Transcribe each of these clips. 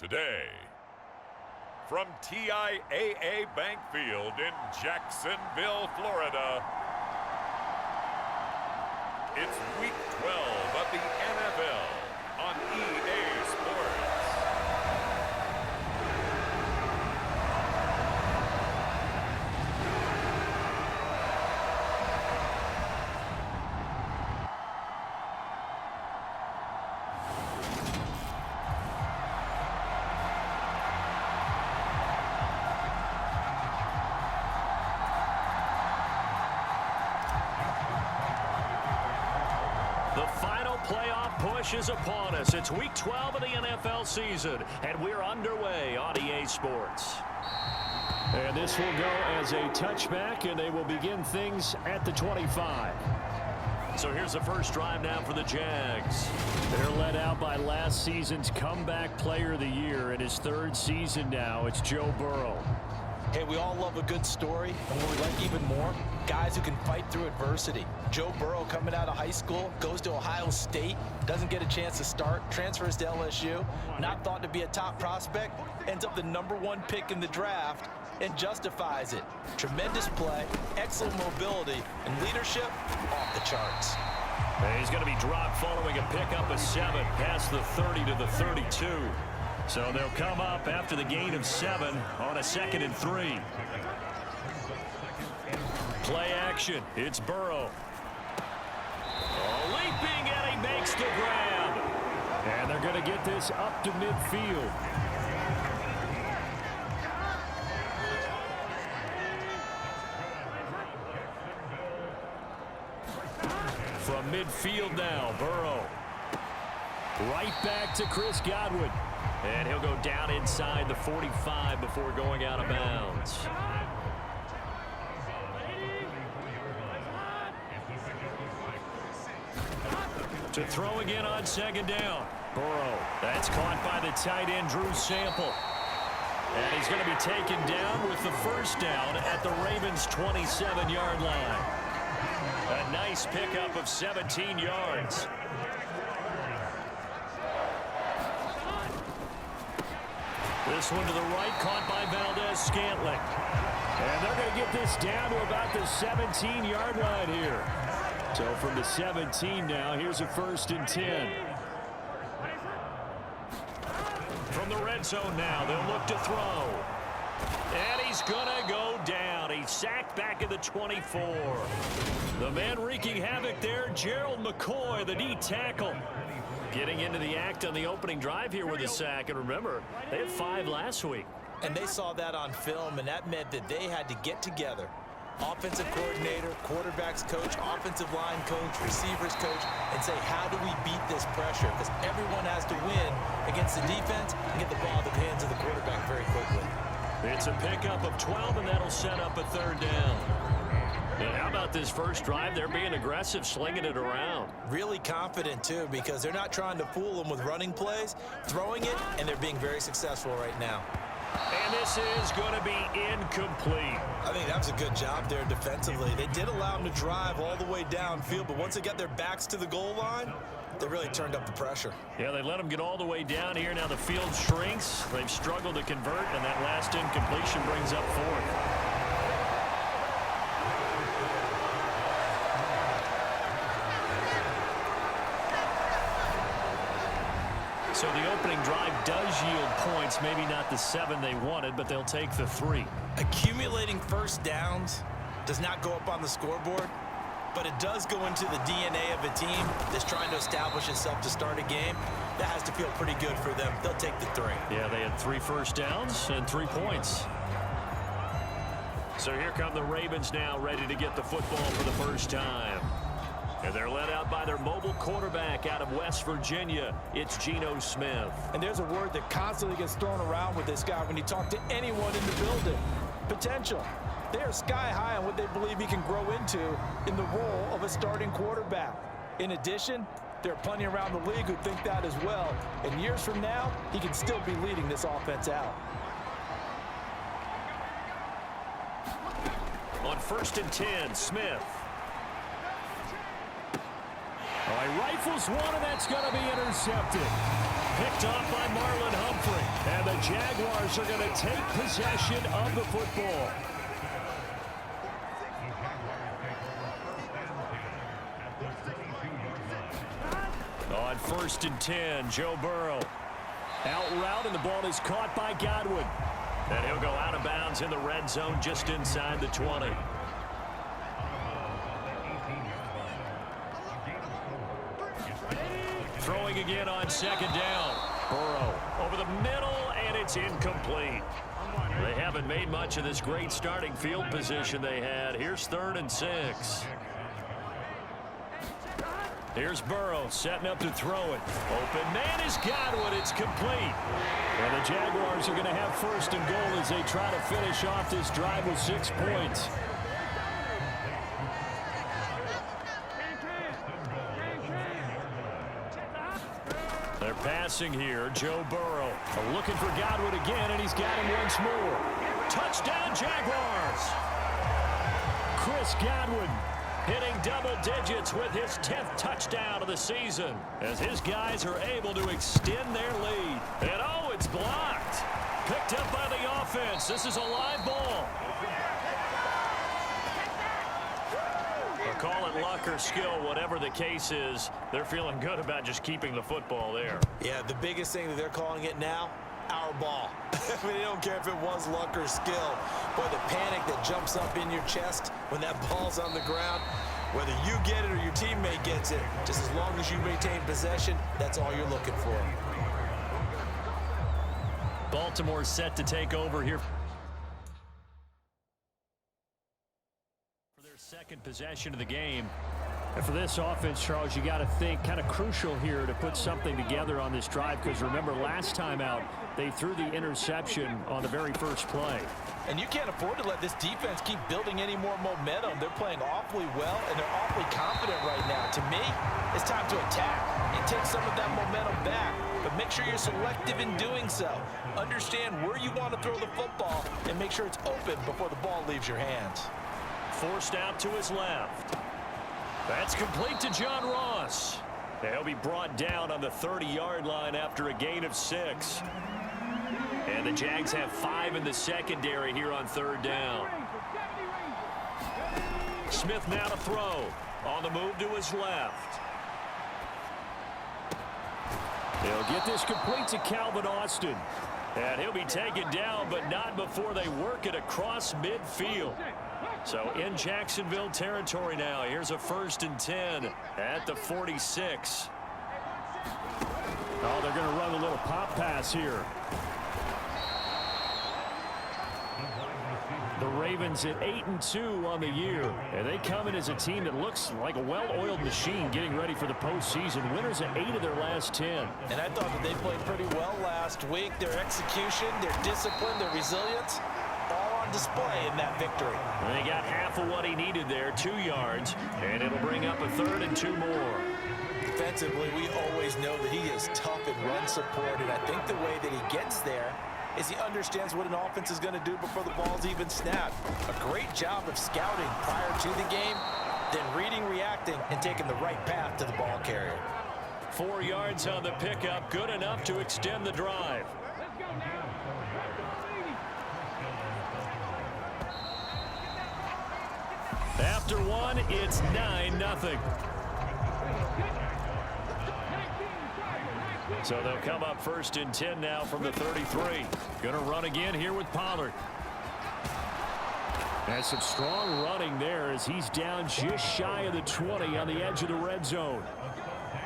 today. From TIAA Bank Field in Jacksonville, Florida, it's Week 12 of the NFL on EA Sports. The final playoff push is upon us. It's Week 12 of the NFL season, and we're underway on EA Sports. And this will go as a touchback, and they will begin things at the 25. So here's the first drive now for the Jags. They're led out by last season's comeback player of the year. In his third season now, it's Joe Burrow. Hey, we all love a good story, and what we like even more, guys who can fight through adversity. Joe Burrow coming out of high school, goes to Ohio State, doesn't get a chance to start, transfers to LSU, not thought to be a top prospect, ends up the #1 pick in the draft, and justifies it. Tremendous play, excellent mobility, and leadership off the charts. And he's going to be dropped following a pickup of 7 past the 30 to the 32. So they'll come up after the gain of 7 on a 2nd and 3. Play action. It's Burrow. Leaping, and he makes the grab. And they're going to get this up to midfield. From midfield now, Burrow. Right back to Chris Godwin. And he'll go down inside the 45 before going out of bounds. To throw again on 2nd down. Burrow. That's caught by the tight end, Drew Sample. And he's going to be taken down with the first down at the Ravens' 27-yard line. A nice pickup of 17 yards. This one to the right, caught by Valdez-Scantling. And they're going to get this down to about the 17-yard line here. So from the 17 now, here's a 1st and 10. From the red zone now, they'll look to throw. And he's going to go down. He's sacked back at the 24. The man wreaking havoc there, Gerald McCoy, the D tackle. Getting into the act on the opening drive here with a sack. And remember, they had 5 last week. And they saw that on film, and that meant that they had to get together. Offensive coordinator, quarterbacks coach, offensive line coach, receivers coach, and say, how do we beat this pressure? Because everyone has to win against the defense and get the ball in the hands of the quarterback very quickly. It's a pickup of 12, and that'll set up a 3rd down. And how about this first drive? They're being aggressive, slinging it around. Really confident, too, because they're not trying to fool them with running plays, throwing it, and they're being very successful right now. And this is going to be incomplete. I think that was a good job there defensively. They did allow them to drive all the way downfield, but once they got their backs to the goal line, they really turned up the pressure. Yeah, they let them get all the way down here. Now the field shrinks. They've struggled to convert, and that last incompletion brings up 4th. So the opening drive does yield points, maybe not the 7 they wanted, but they'll take the 3. Accumulating first downs does not go up on the scoreboard, but it does go into the DNA of a team that's trying to establish itself to start a game. That has to feel pretty good for them. They'll take the 3. Yeah, they had 3 first downs and 3 points. So here come the Ravens now, ready to get the football for the first time. And they're led out by their mobile quarterback out of West Virginia. It's Geno Smith. And there's a word that constantly gets thrown around with this guy when you talk to anyone in the building. Potential. They are sky high on what they believe he can grow into in the role of a starting quarterback. In addition, there are plenty around the league who think that as well. And years from now, he can still be leading this offense out. On 1st and 10, Smith. He rifles one, and that's going to be intercepted. picked off by Marlon Humphrey. And the Jaguars are going to take possession of the football. On 1st and 10, Joe Burrow. Out route, and the ball is caught by Godwin. And he'll go out of bounds in the red zone just inside the 20. Throwing again on 2nd down. Burrow over the middle, and it's incomplete. They haven't made much of this great starting field position they had. Here's 3rd and 6. Here's Burrow setting up to throw it. Open man is Godwin. It's complete. And the Jaguars are going to have 1st and goal as they try to finish off this drive with 6 points. They're passing here. Joe Burrow looking for Godwin again, and he's got him once more. Touchdown, Jaguars! Chris Godwin hitting double digits with his 10th touchdown of the season as his guys are able to extend their lead. And oh, it's blocked. Picked up by the offense. This is a live ball. Call it luck or skill, whatever the case is, they're feeling good about just keeping the football there. Yeah, the biggest thing that they're calling it now, our ball. I mean, they don't care if it was luck or skill. Boy, the panic that jumps up in your chest when that ball's on the ground, whether you get it or your teammate gets it, just as long as you maintain possession, that's all you're looking for. Baltimore set to take over here. Second possession of the game. And for this offense, Charles, you got to think kind of crucial here to put something together on this drive, because remember last time out they threw the interception on the very first play. And you can't afford to let this defense keep building any more momentum. They're playing awfully well, and they're awfully confident right now. To me, it's time to attack and take some of that momentum back. But make sure you're selective in doing so. Understand where you want to throw the football and make sure it's open before the ball leaves your hands. Forced out to his left. That's complete to John Ross. He'll be brought down on the 30-yard line after a gain of 6. And the Jags have 5 in the secondary here on 3rd down. Smith now to throw. On the move to his left. He'll get this complete to Calvin Austin. And he'll be taken down, but not before they work it across midfield. So in Jacksonville territory now. Here's a 1st and 10 at the 46. Oh, they're going to run a little pop pass here. The Ravens at 8-2 on the year, and they come in as a team that looks like a well-oiled machine getting ready for the postseason. Winners at 8 of their last 10. And I thought that they played pretty well last week. Their execution, their discipline, their resilience, all on display in that victory. And they got half of what he needed there, 2 yards, and it'll bring up a 3rd and 2 more. Defensively, we always know that he is tough in run support, and I think the way that he gets there is he understands what an offense is going to do before the ball's even snapped. A great job of scouting prior to the game, then reading, reacting, and taking the right path to the ball carrier. 4 yards on the pickup, good enough to extend the drive. After 1, it's 9-0. So they'll come up 1st and 10 now from the 33. Going to run again here with Pollard. And some strong running there as he's down just shy of the 20 on the edge of the red zone.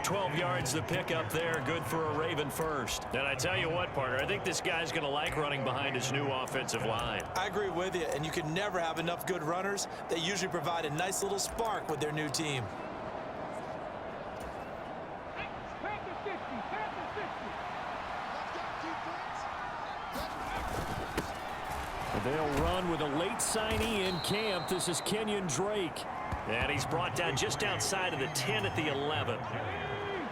12 yards the pickup there, good for a Raven first. And I tell you what, partner, I think this guy's going to like running behind his new offensive line. I agree with you, and you can never have enough good runners. They usually provide a nice little spark with their new team. They'll run with a late signee in camp. This is Kenyon Drake. And he's brought down just outside of the 10 at the 11.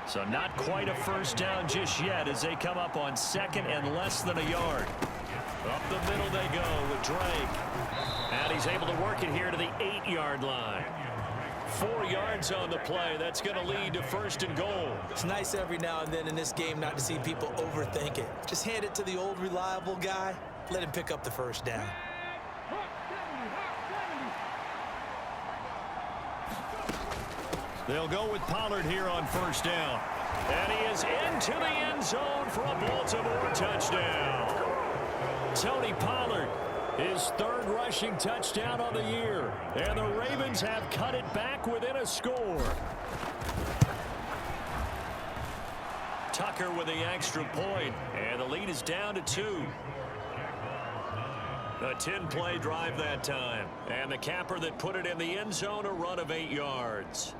So not quite a first down just yet as they come up on 2nd and less than a yard. Up the middle they go with Drake. And he's able to work it here to the 8-yard line. 4 yards on the play. That's going to lead to first and goal. It's nice every now and then in this game not to see people overthink it. Just hand it to the old reliable guy. Let him pick up the first down. They'll go with Pollard here on first down. And he is into the end zone for a Baltimore touchdown. Tony Pollard, his third rushing touchdown on the year. And the Ravens have cut it back within a score. Tucker with the extra point, and the lead is down to 2. A 10-play drive that time. And the capper that put it in the end zone, a run of 8 yards.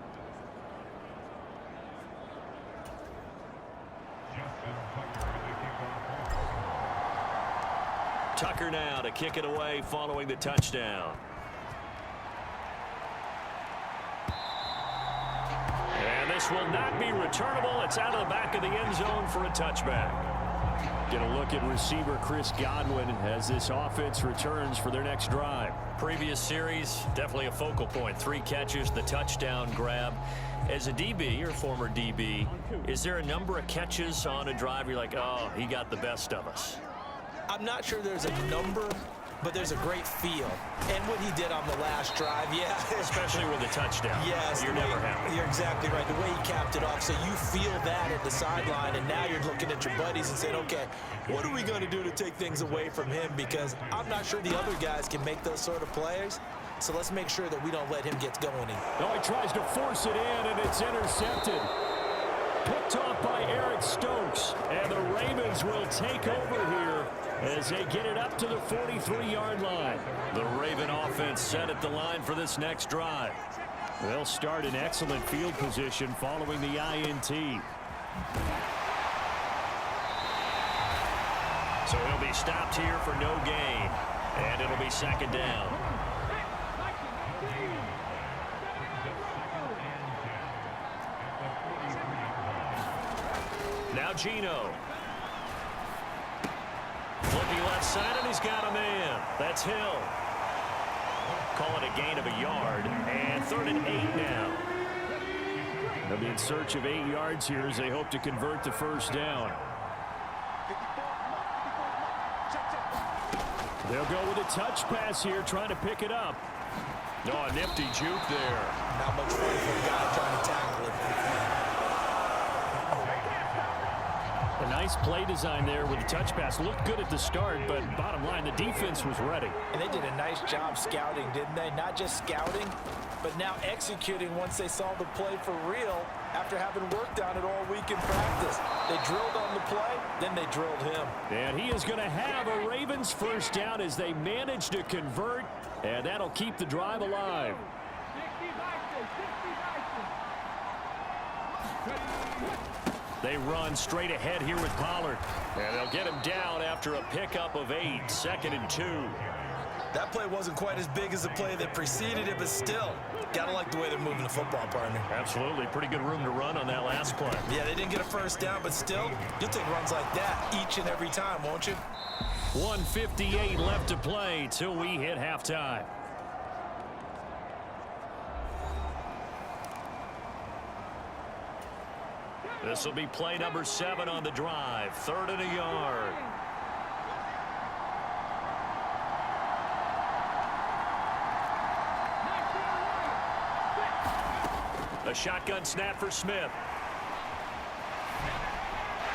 Tucker now to kick it away following the touchdown. And this will not be returnable. It's out of the back of the end zone for a touchback. Get a look at receiver Chris Godwin as this offense returns for their next drive. Previous series, definitely a focal point. 3 catches, the touchdown grab. As a DB, or former DB, is there a number of catches on a drive you're like, oh, he got the best of us? I'm not sure there's a number, but there's a great feel. And what he did on the last drive, yeah. Especially with a touchdown. Yes. You're never happy. You're exactly right. The way he capped it off, so you feel that at the sideline, and now you're looking at your buddies and saying, okay, what are we going to do to take things away from him? Because I'm not sure the other guys can make those sort of plays. So let's make sure that we don't let him get going. No, he tries to force it in, and it's intercepted. Picked off by Eric Stokes, and the Ravens will take over here as they get it up to the 43-yard line. The Raven offense set at the line for this next drive. They'll start in excellent field position following the INT. So he'll be stopped here for no gain, and it'll be second down. Now Gino. Flipping left side, and he's got a man. That's Hill. Call it a gain of a yard, and 3rd and 8 now. They'll be in search of 8 yards here as they hope to convert the first down. They'll go with a touch pass here, trying to pick it up. Oh, a nifty juke there. Not much fun for a guy trying to tackle it. A nice play design there with the touch pass. Looked good at the start, but bottom line, the defense was ready. And they did a nice job scouting, didn't they? Not just scouting, but now executing once they saw the play for real after having worked on it all week in practice. They drilled on the play, then they drilled him. And he is going to have a Ravens first down as they manage to convert, and that'll keep the drive alive. They run straight ahead here with Pollard. And they'll get him down after a pickup of 8, 2nd and 2. That play wasn't quite as big as the play that preceded it, but still, gotta like the way they're moving the football, partner. Absolutely. Pretty good room to run on that last play. Yeah, they didn't get a first down, but still, you'll take runs like that each and every time, won't you? 1:58 left to play till we hit halftime. This will be play number 7 on the drive. 3rd and a yard. A shotgun snap for Smith.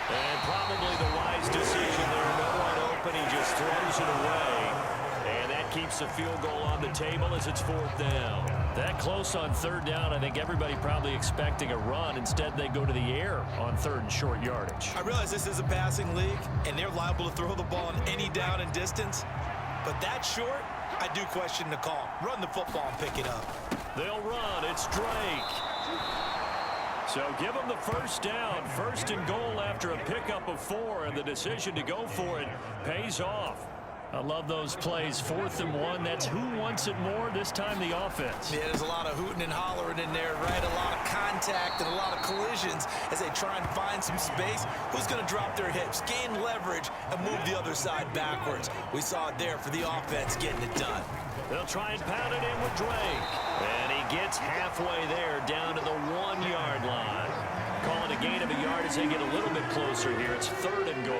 And probably the wise decision there. No one open. He just throws it away. And that keeps the field goal on the table as it's 4th down. That close on 3rd down, I think everybody probably expecting a run. Instead, they go to the air on 3rd and short yardage. I realize this is a passing league, and they're liable to throw the ball on any down and distance. But that short, I do question the call. Run the football and pick it up. They'll run. It's Drake. So give them the first down. 1st and goal after a pickup of 4, and the decision to go for it pays off. I love those plays. 4th and 1. That's who wants it more. This time the offense. Yeah, there's a lot of hooting and hollering in there, right? A lot of contact and a lot of collisions as they try and find some space. Who's going to drop their hips, gain leverage, and move the other side backwards? We saw it there for the offense getting it done. They'll try and pound it in with Drake. And he gets halfway there, down to the 1-yard line. Call it a gain of a yard as they get a little bit closer here. It's 3rd and goal.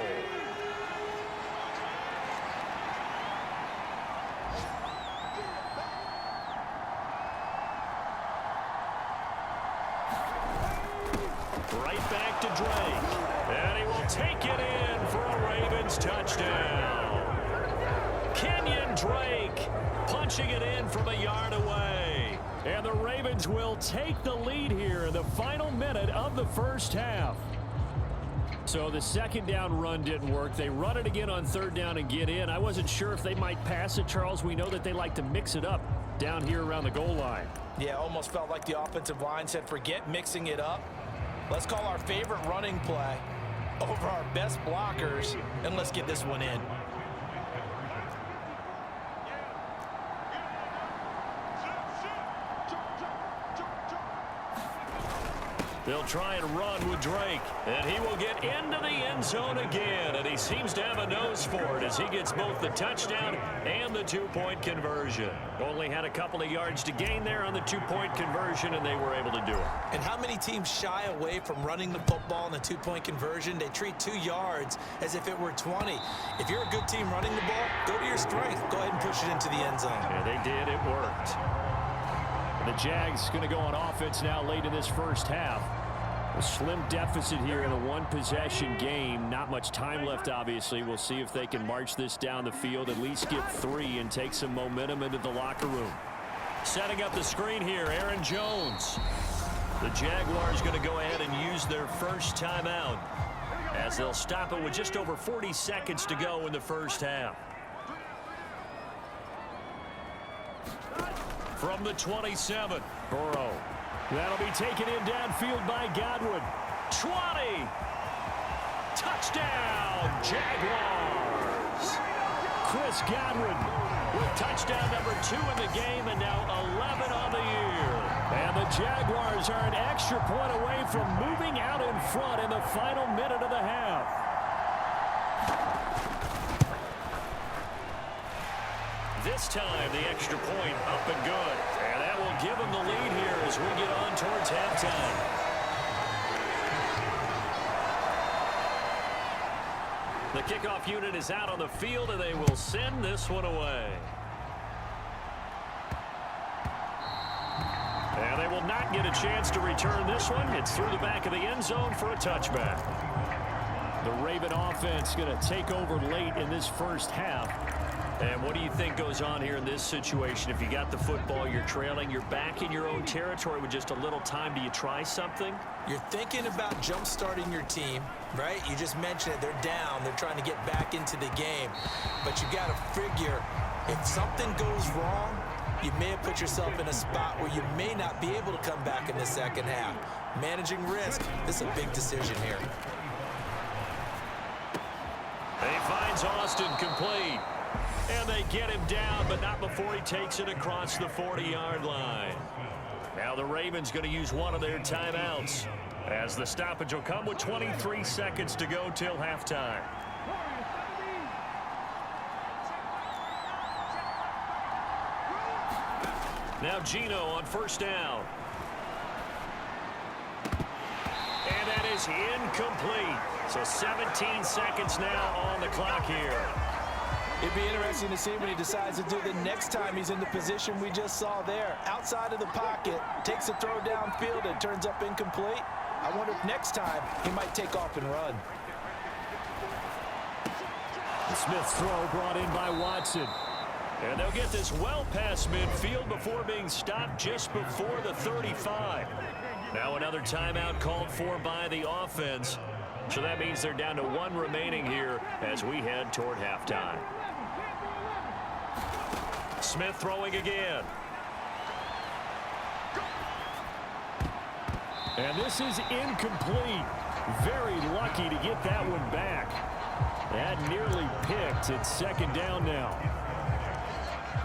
Right back to Drake. And he will take it in for a Ravens touchdown. Kenyon Drake punching it in from a yard away. And the Ravens will take the lead here in the final minute of the first half. So the second down run didn't work. They run it again on 3rd down and get in. I wasn't sure if they might pass it, Charles. We know that they like to mix it up down here around the goal line. Yeah, almost felt like the offensive line said, forget mixing it up. Let's call our favorite running play over our best blockers, and let's get this one in. They'll try and run with Drake, and he will get into the end zone again, and he seems to have a nose for it as he gets both the touchdown and the 2-point conversion. Only had a couple of yards to gain there on the 2-point conversion, and they were able to do it. And how many teams shy away from running the football in the 2-point conversion? They treat 2 yards as if it were 20. If you're a good team running the ball, go to your strength. Go ahead and push it into the end zone. Yeah, they did. It worked. The Jags going to go on offense now late in this first half. A slim deficit here in a 1-possession game. Not much time left, obviously. We'll see if they can march this down the field, at least get 3 and take some momentum into the locker room. Setting up the screen here, Aaron Jones. The Jaguars going to go ahead and use their first timeout as they'll stop it with just over 40 seconds to go in the first half. From the 27, Burrow. That'll be taken in downfield by Godwin. 20. Touchdown, Jaguars. Chris Godwin With touchdown number 2 in the game and now 11 on the year. And the Jaguars are an extra point away from moving out in front in the final minute of the half. This time, the extra point up and good. And that will give them the lead here as we get on towards halftime. The kickoff unit is out on the field, and they will send this one away. And they will not get a chance to return this one. It's through the back of the end zone for a touchback. The Raven offense going to take over late in this first half. And what do you think goes on here in this situation? If you got the football, you're trailing, you're back in your own territory with just a little time. Do you try something? You're thinking about jump-starting your team, right? You just mentioned it. They're down. They're trying to get back into the game. But you got to figure, if something goes wrong, you may have put yourself in a spot where you may not be able to come back in the second half. Managing risk, this is a big decision here. He finds Austin complete. And they get him down, but not before he takes it across the 40-yard line. Now the Ravens going to use one of their timeouts as the stoppage will come with 23 seconds to go till halftime. Now Geno on first down. And that is incomplete. So 17 seconds now on the clock here. It'd be interesting to see what he decides to do the next time he's in the position we just saw there. Outside of the pocket, takes a throw downfield, and turns up incomplete. I wonder if next time he might take off and run. The Smith's throw brought in by Watson. And they'll get this well past midfield before being stopped just before the 35. Now another timeout called for by the offense. So that means they're down to 1 remaining here as we head toward halftime. Smith throwing again. And this is incomplete. Very lucky to get that one back. That nearly picked. It's second down now.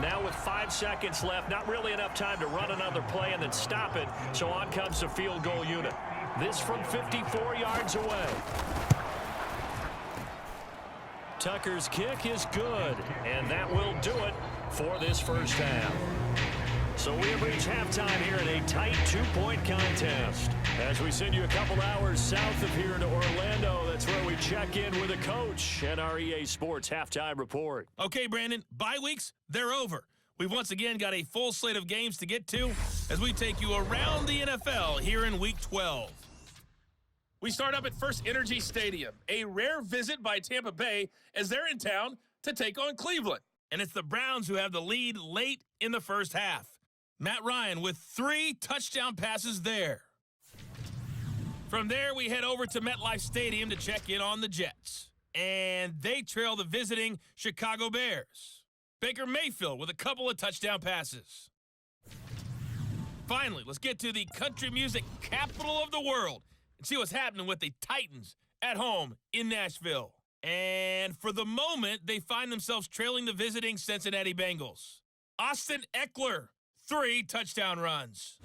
Now with 5 seconds left, not really enough time to run another play and then stop it. So on comes the field goal unit. This from 54 yards away. Tucker's kick is good, and that will do it for this first half. So we have reached halftime here in a tight 2-point contest. As we send you a couple hours south of here to Orlando, that's where we check in with a coach and our EA Sports halftime report. Okay, Brandon, bye weeks, they're over. We've once again got a full slate of games to get to as we take you around the NFL here in Week 12. We start up at First Energy Stadium, a rare visit by Tampa Bay as they're in town to take on Cleveland. And it's the Browns who have the lead late in the first half. Matt Ryan with 3 touchdown passes there. From there, we head over to MetLife Stadium to check in on the Jets. And they trail the visiting Chicago Bears. Baker Mayfield with a couple of touchdown passes. Finally, let's get to the country music capital of the world and see what's happening with the Titans at home in Nashville. And for the moment, they find themselves trailing the visiting Cincinnati Bengals. Austin Eckler, 3 touchdown runs.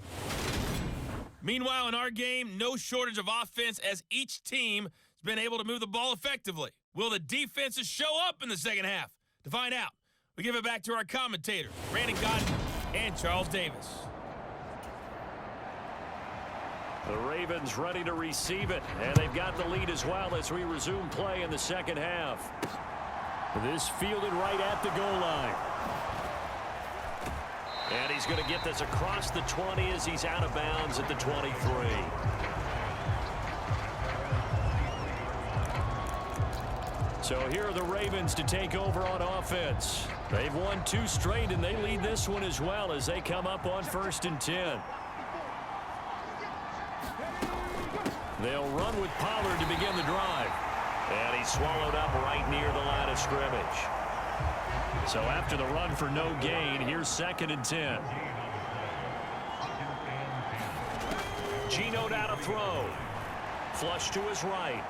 Meanwhile, in our game, no shortage of offense as each team has been able to move the ball effectively. Will the defenses show up in the second half? To find out, we give it back to our commentators, Brandon Godden and Charles Davis. The Ravens ready to receive it, and they've got the lead as well as we resume play in the second half. This fielded right at the goal line. And he's going to get this across the 20 as he's out of bounds at the 23. So here are the Ravens to take over on offense. They've won 2 straight, and they lead this one as well as they come up on 1st and 10. They'll run with Pollard to begin the drive. And he's swallowed up right near the line of scrimmage. So after the run for no gain, here's 2nd and 10. Geno down to throw. Flush to his right.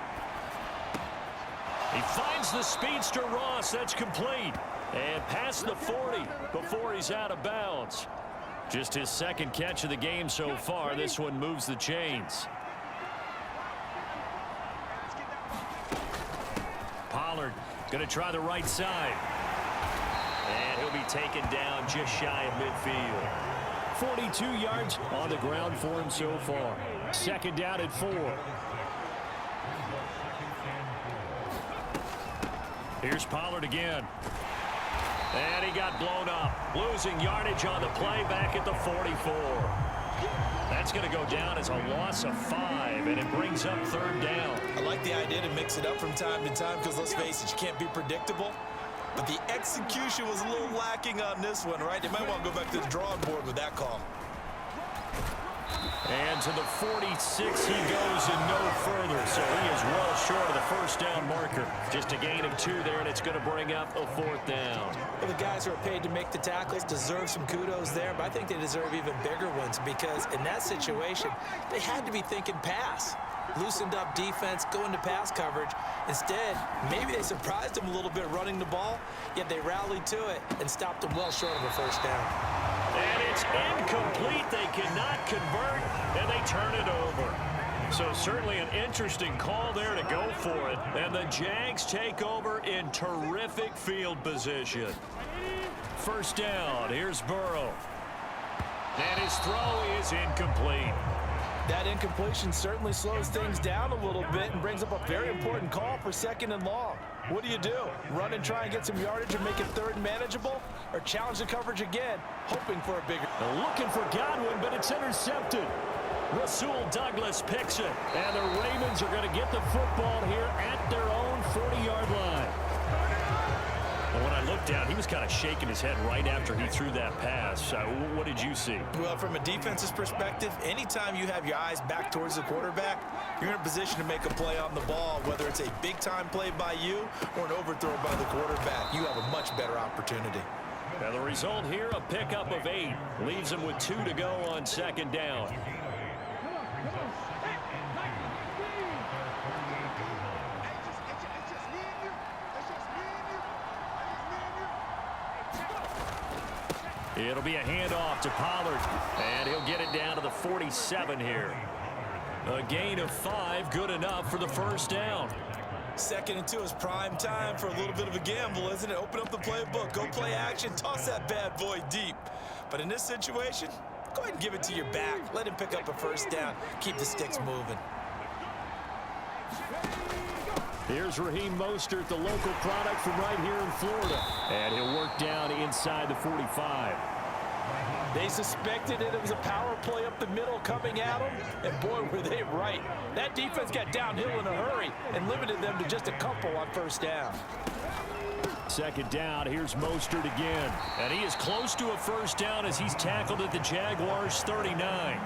He finds the speedster Ross. That's complete. And past the 40 before he's out of bounds. Just his 2nd catch of the game so far. This one moves the chains. Pollard going to try the right side. And he'll be taken down just shy of midfield. 42 yards on the ground for him so far. 2nd down at 4. Here's Pollard again. And he got blown up. Losing yardage on the play back at the 44. That's going to go down as a loss of 5, and it brings up 3rd down. I like the idea to mix it up from time to time because, let's face it, you can't be predictable. But the execution was a little lacking on this one, right? They might want to go back to the drawing board with that call. And to the 46 he goes and no further. So he is well short of the 1st down marker. Just a gain of 2 there, and it's going to bring up a 4th down. Well, the guys who are paid to make the tackles deserve some kudos there, but I think they deserve even bigger ones because in that situation, they had to be thinking pass. Loosened up defense, going to pass coverage. Instead, maybe they surprised him a little bit running the ball, yet they rallied to it and stopped him well short of a 1st down. And it's incomplete. They cannot convert, and they turn it over. So certainly an interesting call there to go for it. And the Jags take over in terrific field position. 1st down. Here's Burrow. And his throw is incomplete. That incompletion certainly slows things down a little bit and brings up a very important call for 2nd and long. What do? Run and try and get some yardage and make it 3rd and manageable? Or challenge the coverage again, hoping for a bigger... Looking for Godwin, but it's intercepted. Rasul Douglas picks it. And the Ravens are going to get the football here at their own 40-yard line. And when I looked down, he was kind of shaking his head right after he threw that pass. What did you see? Well, from a defense's perspective, anytime you have your eyes back towards the quarterback, you're in a position to make a play on the ball, whether it's a big-time play by you or an overthrow by the quarterback. You have a much better opportunity. Now the result here, a pickup of 8. Leaves them with 2 to go on 2nd down. It'll be a handoff to Pollard, and he'll get it down to the 47 here. A gain of 5, good enough for the 1st down. Second and 2 is prime time for a little bit of a gamble, isn't it? Open up the playbook, go play action, toss that bad boy deep. But in this situation, go ahead and give it to your back. Let him pick up a first down. Keep the sticks moving. Here's Raheem Mostert, the local product from right here in Florida. And he'll work down inside the 45. They suspected it was a power play up the middle coming at them, and boy, were they right. That defense got downhill in a hurry and limited them to just a couple on first down. Second down, here's Mostert again. And he is close to a first down as he's tackled at the Jaguars' 39.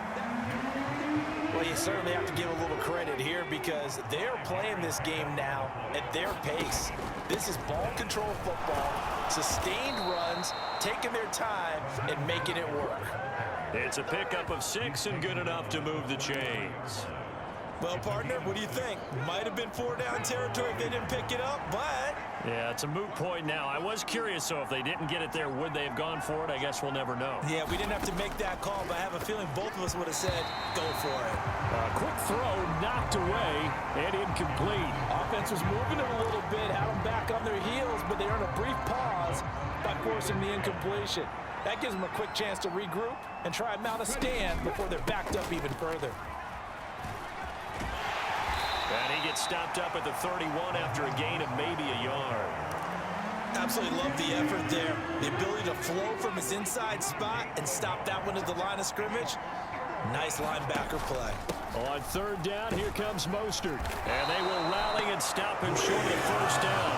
Well, you certainly have to give a little credit here because they're playing this game now at their pace. This is ball control football, sustained runs, taking their time and making it work. It's a pickup of 6 and good enough to move the chains. Well, partner, what do you think? Might have been 4-down territory if they didn't pick it up, but... Yeah, it's a moot point now. I was curious, so if they didn't get it there, would they have gone for it? I guess we'll never know. Yeah, we didn't have to make that call, but I have a feeling both of us would have said, go for it. Quick throw knocked away and incomplete. Offense was moving it a little bit, had them back on their heels, but they earned a brief pause by forcing the incompletion. That gives them a quick chance to regroup and try and mount a stand before they're backed up even further. And he gets stopped up at the 31 after a gain of maybe a yard. Absolutely love the effort there. The ability to flow from his inside spot and stop that one at the line of scrimmage. Nice linebacker play. On third down, here comes Mostert. And they will rally and stop him short of the first down.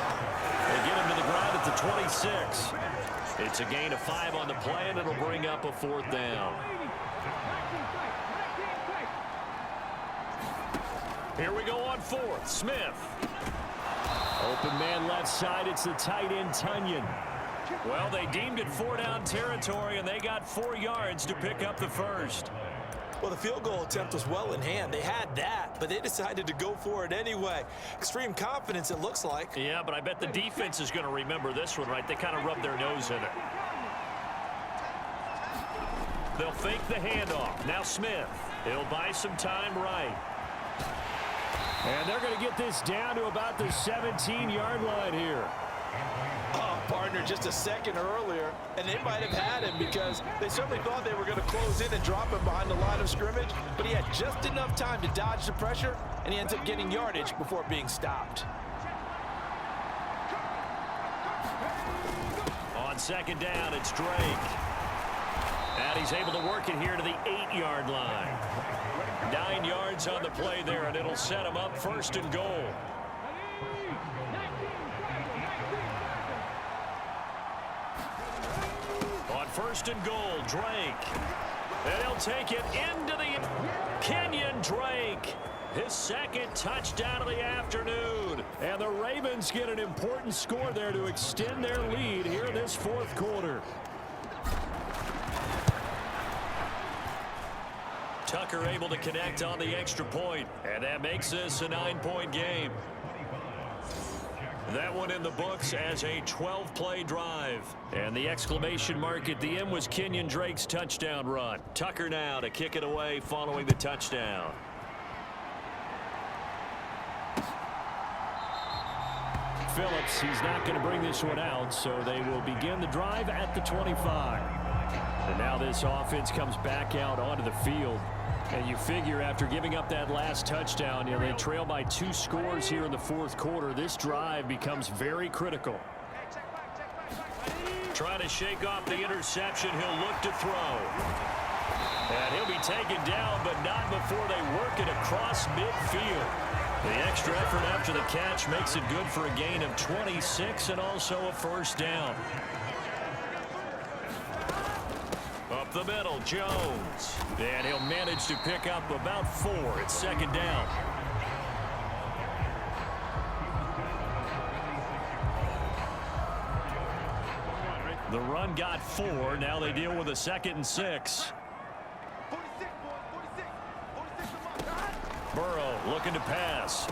They get him to the ground at the 26. It's a gain of 5 on the play, and it'll bring up a 4th down. Here we go on 4th. Smith. Open man left side. It's the tight end, Tunyon. Well, they deemed it 4-down territory, and they got 4 yards to pick up the first. Well, the field goal attempt was well in hand. They had that, but they decided to go for it anyway. Extreme confidence, it looks like. Yeah, but I bet the defense is going to remember this one, right? They kind of rubbed their nose in it. They'll fake the handoff. Now Smith. He'll buy some time right. And they're going to get this down to about the 17-yard line here. Oh, partner, just a second earlier, and they might have had him because they certainly thought they were going to close in and drop him behind the line of scrimmage, but he had just enough time to dodge the pressure, and he ends up getting yardage before being stopped. On second down, it's Drake. And he's able to work it here to the 8-yard line. 9 yards on the play there, and it'll set him up 1st and goal. On 1st and goal, Drake. And he'll take it into the Kenyon Drake. His 2nd touchdown of the afternoon. And the Ravens get an important score there to extend their lead here in this 4th quarter. Tucker able to connect on the extra point, and that makes this a 9-point game. That one in the books as a 12-play drive. And the exclamation mark at the end was Kenyon Drake's touchdown run. Tucker now to kick it away following the touchdown. Phillips, he's not going to bring this one out, so they will begin the drive at the 25. And now this offense comes back out onto the field. And you figure after giving up that last touchdown, they trail by 2 scores here in the 4th quarter. This drive becomes very critical. Trying to shake off the interception. He'll look to throw. And he'll be taken down, but not before they work it across midfield. The extra effort after the catch makes it good for a gain of 26 and also a 1st down. Up the middle, Jones. And he'll manage to pick up about 4. It's 2nd down. The run got 4. Now they deal with a 2nd and 6. Burrow looking to pass.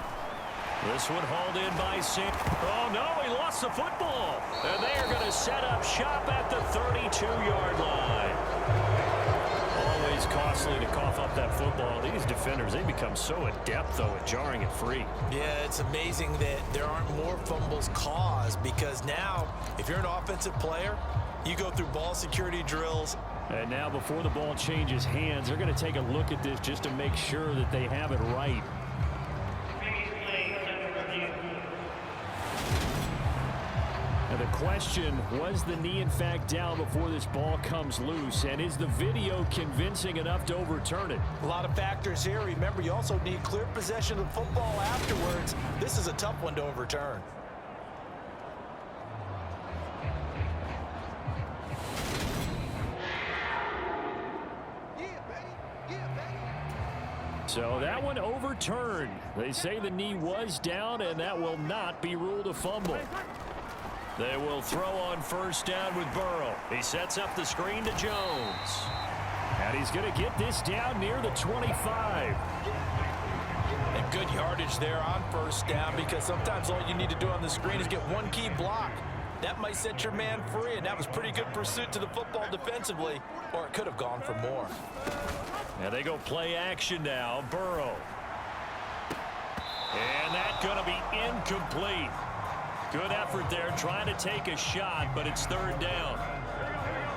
This one hauled in by Sam. Oh, no, he lost the football. And they are going to set up shop at the 32-yard line. Always is costly to cough up that football. These defenders, they become so adept, though, at jarring it free. Yeah, it's amazing that there aren't more fumbles caused, because now, if you're an offensive player, you go through ball security drills. And now before the ball changes hands, they're going to take a look at this just to make sure that they have it right. Now the question, was the knee in fact down before this ball comes loose? And is the video convincing enough to overturn it? A lot of factors here. Remember, you also need clear possession of the football afterwards. This is a tough one to overturn. So that one overturned. They say the knee was down, and that will not be ruled a fumble. They will throw on first down with Burrow. He sets up the screen to Jones. And he's going to get this down near the 25. And good yardage there on first down, because sometimes all you need to do on the screen is get one key block. That might set your man free, and that was pretty good pursuit to the football defensively, or it could have gone for more. And they go play action now. Burrow. And that's going to be incomplete. Good effort there trying to take a shot, but it's third down.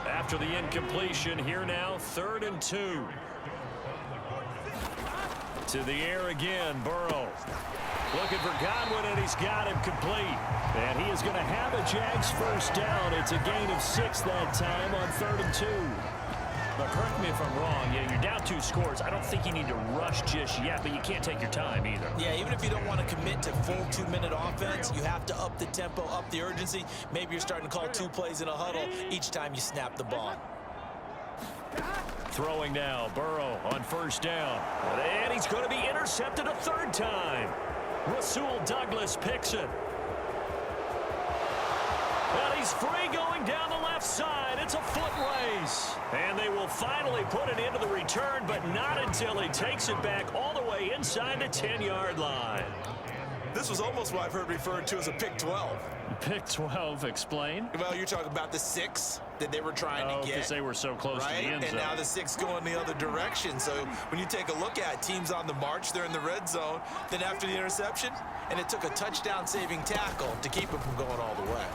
After the incompletion, here now, 3rd and 2. To the air again, Burrow. Looking for Godwin, and he's got him complete. And he is going to have a Jags first down. It's a gain of 6 that time on 3rd and 2. But correct me if I'm wrong. Yeah, you're down 2 scores. I don't think you need to rush just yet, but you can't take your time either. Yeah, even if you don't want to commit to full 2-minute offense, you have to up the tempo, up the urgency. Maybe you're starting to call 2 plays in a huddle each time you snap the ball. Throwing now, Burrow on first down. And he's going to be intercepted a 3rd time. Rasul Douglas picks it. And he's free going down the left side. It's a foot race. And they will finally put it into the return, but not until he takes it back all the way inside the 10-yard line. This was almost what I've heard referred to as a pick 12. Pick 12, explain. Well, you're talking about the 6 that they were trying to get. Because they were so close to the end zone. And now the 6 going the other direction. So when you take a look at teams on the march, they're in the red zone. Then after the interception, and it took a touchdown-saving tackle to keep it from going all the way.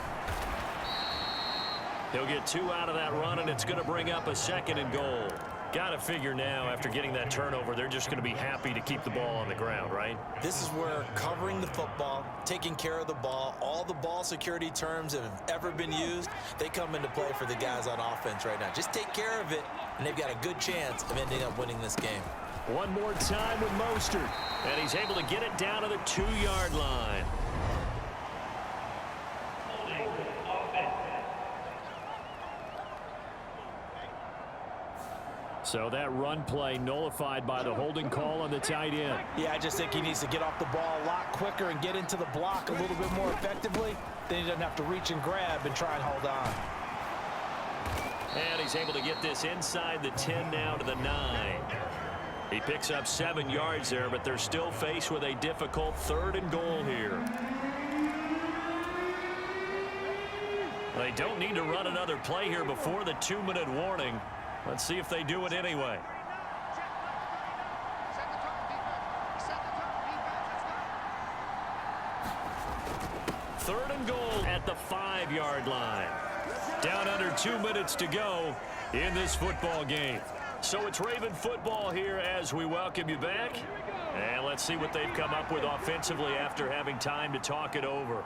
He'll get 2 out of that run, and it's going to bring up a 2nd and goal. Got to figure now, after getting that turnover, they're just going to be happy to keep the ball on the ground, right? This is where covering the football, taking care of the ball, all the ball security terms that have ever been used, they come into play for the guys on offense right now. Just take care of it, and they've got a good chance of ending up winning this game. One more time with Mostert, and he's able to get it down to the 2-yard line. So that run play nullified by the holding call on the tight end. Yeah, I just think he needs to get off the ball a lot quicker and get into the block a little bit more effectively. Then he doesn't have to reach and grab and try and hold on. And he's able to get this inside the 10 now to the 9. He picks up 7 yards there, but they're still faced with a difficult 3rd and goal here. They don't need to run another play here before the 2-minute warning. Let's see if they do it anyway. Third and goal at the 5-yard line. Down under 2 minutes to go in this football game. So it's Raven football here as we welcome you back. And let's see what they've come up with offensively after having time to talk it over.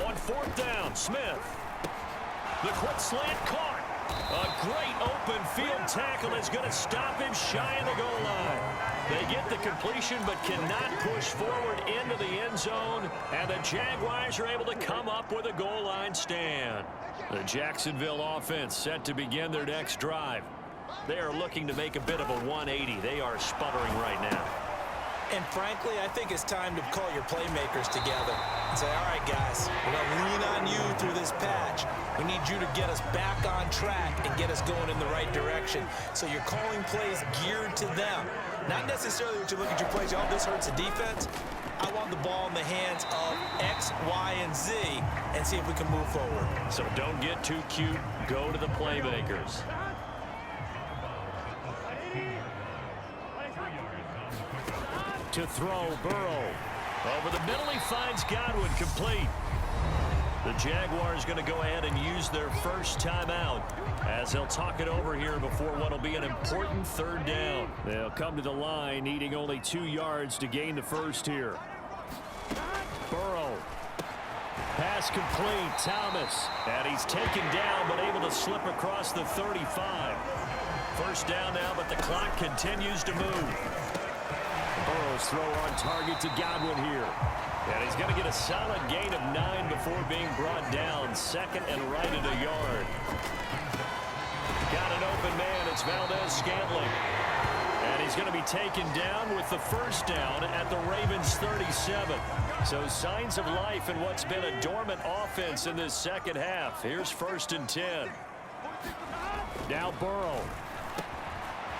On 4th down, Smith. The quick slant caught. A great open field tackle is going to stop him shy of the goal line. They get the completion but cannot push forward into the end zone, and the Jaguars are able to come up with a goal line stand. The Jacksonville offense set to begin their next drive. They are looking to make a bit of a 180. They are sputtering right now. And frankly, I think it's time to call your playmakers together and say, all right, guys, we're going to lean on you through this patch. We need you to get us back on track and get us going in the right direction. So you're calling plays geared to them. Not necessarily what you look at your plays, oh, this hurts the defense. I want the ball in the hands of X, Y, and Z and see if we can move forward. So don't get too cute. Go to the playmakers. To throw, Burrow. Over the middle, he finds Godwin, complete. The Jaguars going to go ahead and use their first timeout as they'll talk it over here before what will be an important third down. They'll come to the line, needing only 2 yards to gain the first here. Burrow. Pass complete, Thomas. And he's taken down, but able to slip across the 35. First down now, but the clock continues to move. Burrow's throw on target to Godwin here. And he's going to get a solid gain of 9 before being brought down. Second and right at a yard. Got an open man. It's Valdez-Scantling. And he's going to be taken down with the first down at the Ravens' 37. So signs of life in what's been a dormant offense in this second half. Here's 1st and 10. Now Burrow.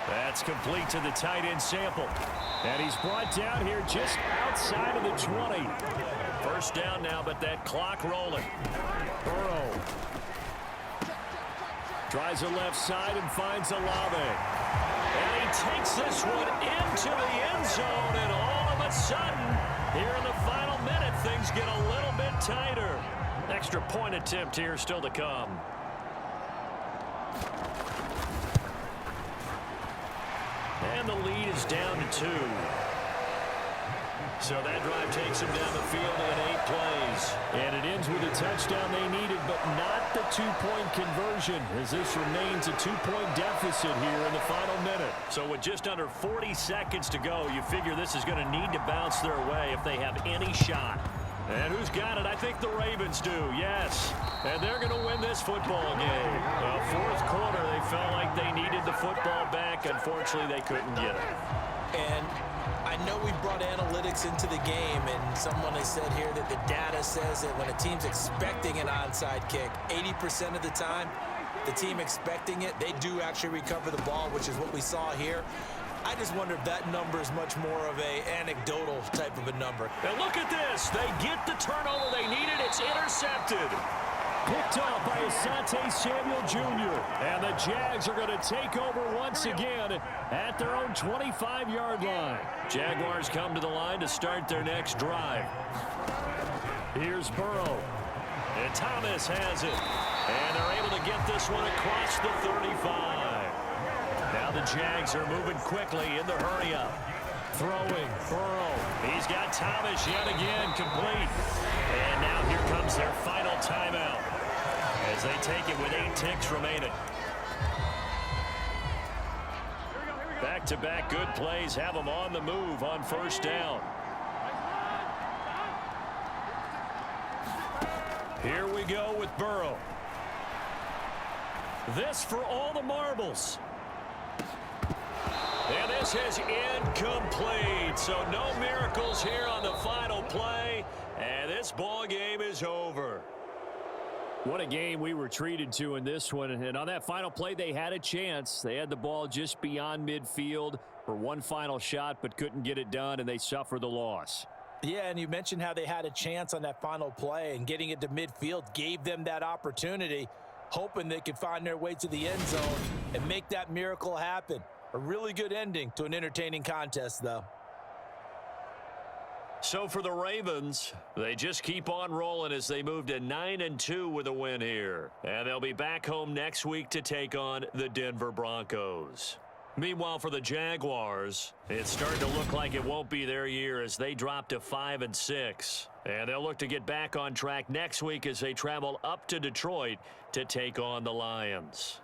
That's complete to the tight end Sample. And he's brought down here just outside of the 20. First down now, but that clock rolling. Burrow. Tries the left side and finds Olave. And he takes this one into the end zone. And all of a sudden, here in the final minute, things get a little bit tighter. Extra point attempt here still to come. And the lead is down to 2. So that drive takes them down the field in 8 plays. And it ends with a touchdown they needed, but not the 2-point conversion, as this remains a 2-point deficit here in the final minute. So with just under 40 seconds to go, you figure this is going to need to bounce their way if they have any shot. And who's got it? I think the Ravens do, yes. And they're going to win this football game. Well, 4th quarter, they felt like they needed the football back. Unfortunately, they couldn't get it. And I know we brought analytics into the game, and someone has said here that the data says that when a team's expecting an onside kick, 80% of the time, the team expecting it, they do actually recover the ball, which is what we saw here. I just wonder if that number is much more of a anecdotal type of a number. And look at this. They get the turnover they needed. It's intercepted. Picked up by Asante Samuel Jr. And the Jags are going to take over once again at their own 25-yard line. Jaguars come to the line to start their next drive. Here's Burrow. And Thomas has it. And they're able to get this one across the 35. Now the Jags are moving quickly in the hurry-up. Throwing, Burrow. He's got Thomas yet again, complete. And now here comes their final timeout as they take it with 8 ticks remaining. Back-to-back good plays have them on the move on first down. Here we go with Burrow. This for all the marbles. And this is incomplete. So no miracles here on the final play. And this ball game is over. What a game we were treated to in this one. And on that final play, they had a chance. They had the ball just beyond midfield for one final shot, but couldn't get it done, and they suffer the loss. Yeah, and you mentioned how they had a chance on that final play, and getting it to midfield gave them that opportunity, hoping they could find their way to the end zone and make that miracle happen. A really good ending to an entertaining contest, though. So for the Ravens, they just keep on rolling as they move to 9-2 with a win here. And they'll be back home next week to take on the Denver Broncos. Meanwhile, for the Jaguars, it's starting to look like it won't be their year as they drop to 5-6. And they'll look to get back on track next week as they travel up to Detroit to take on the Lions.